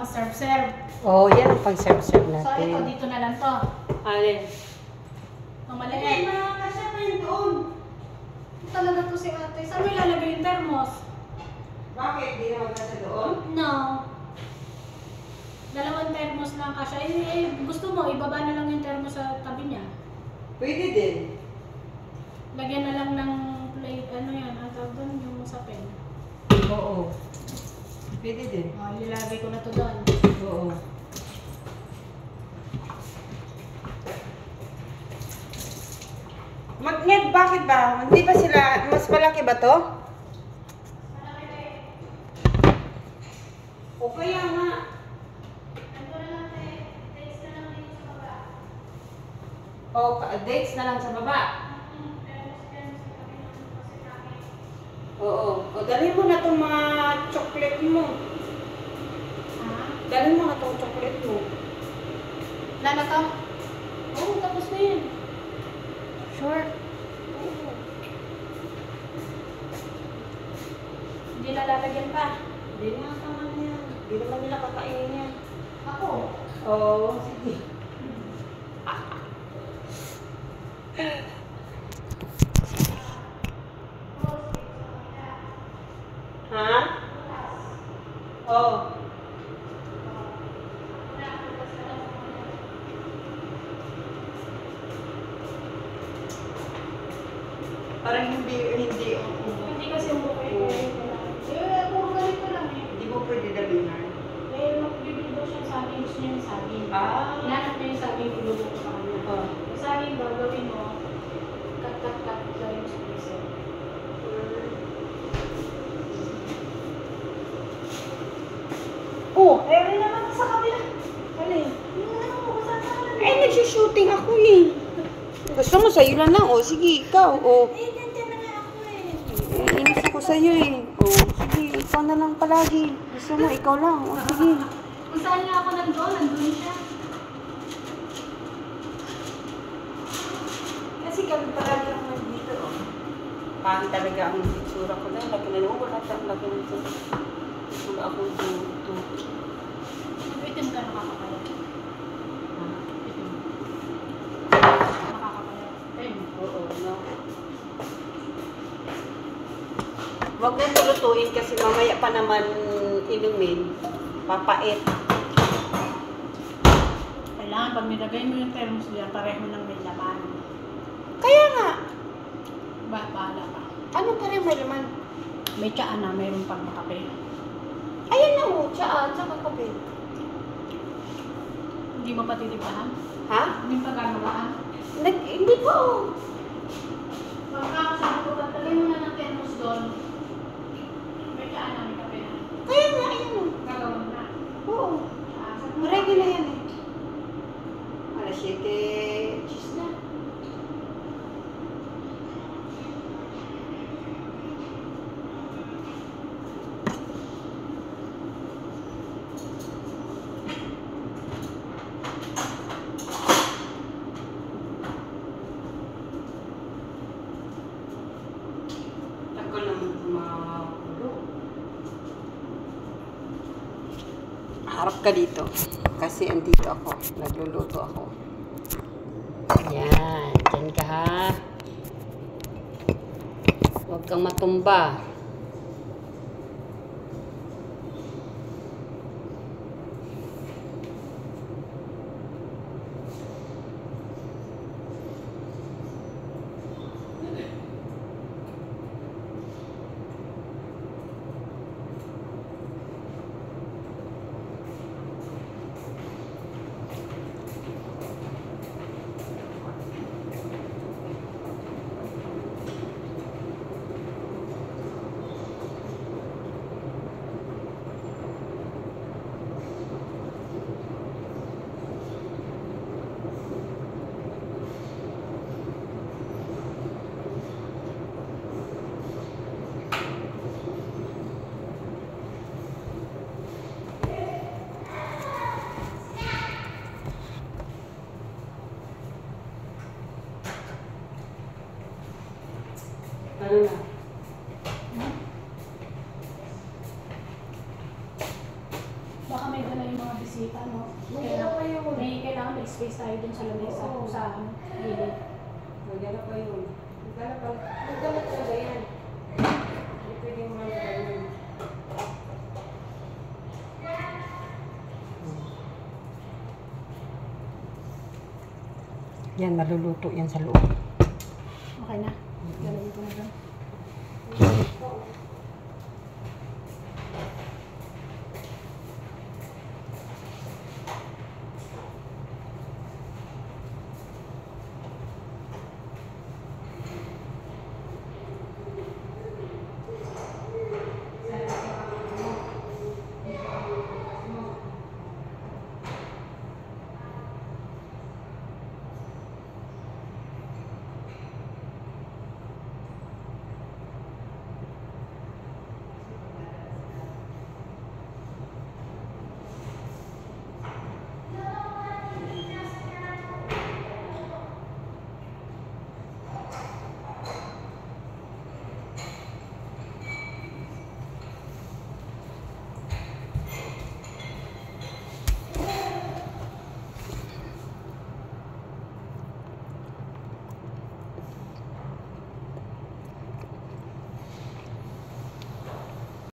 pang serve-serve. Oh, yan ang pang serve-serve So, natin. ito, dito na lang to. Alin? Ang maliit. Kasi pa yun doon. Talaga to si ate. Saan mo ilalagay yung thermos? Bakit? Di naman kasi doon? No. Dalawang thermos lang kasya. Gusto mo, ibaba na lang yung thermos sa tabi niya. Pwede din. Lagyan na lang ng plate, ano yan, ang tawag doon, yung usapin. Oo. Pwede din. Ilalagay ko na to doon. Oo. Magnet, bakit ba? Hindi ba sila, mas malaki ba to? O kaya nga. O, dates na lang sa baba. Oo. O, dalhin mo na itong mga chocolate mo. Dalhin mo na itong chocolate mo. Wala na to? Oo, tapos na yun. Sure. Hindi na lalagyan pa. Hindi na tama na yan. Hindi naman nila kakainin yan. Ako. Oo, sige. Ha? Oo. Parang Hindi kasi yung buko yun. Puro ganito lang eh. hindi mo pwede dalingan. Magbibig daw siya sa akin. Gusto niya yung saging. Ah. Hinanap niya yung saging. Iluto ko sa kanya. Oh. Yung saging gagawin mo, cut sa yung squeeze. Oh, rin naman sa kabila. Alin? Yung ano mo, saan Eh, nagsushooting ako eh. Gusto mo sa'yo lang lang. O, sige, ikaw. O, nandiyan na nga ako eh. inis ako sa'yo eh. O, sige, ikaw na lang palagi. Gusto mo, ikaw lang. O, sige. Kung saan nga ako nandun siya. Kasi kami palagi lang nandito. O. Pangit talaga ang itsura ko lang. Laki na naman. Wala siyang laki ng itsura. Wala akong tuto. Itim ka nakakapalit. Itim. Nakakapalit. Itim. Oo, no. Huwag na tulutuin kasi mamaya pa naman inumin. Papait. Kailangan pag nilagay mo yung thermos diyan, pareho nang may laman. Kaya nga. Bahala ka. Ano pa rin may laman? May tsaa na, mayroon pang makape. Ayan na mo, tsaka kape. Hindi mo pa titipahan? Ha? Hindi pa gagawaan? Hindi pa oh. Pagkakasabi ko, tatalin mo na ng thermos doon. May tsaa na, may kape na. Kaya nga, ayan oh. Gagawin na. Oo. Ready na yan eh. Alas 7, cheese na. Tagal naman kumakulo. Harap ka dito. Kasi andito ako. Nagluluto ako. Yan. Diyan ka ha. Huwag kang matumba. bisita, no? Kailangan may space tayo dun sa lamesa, sa gilid. Magdala pa yun. Magdala talaga yan. Hindi pwede mo lang gawin. Yan, naluluto yan sa loob. Okay na? Lalagay ko na dun.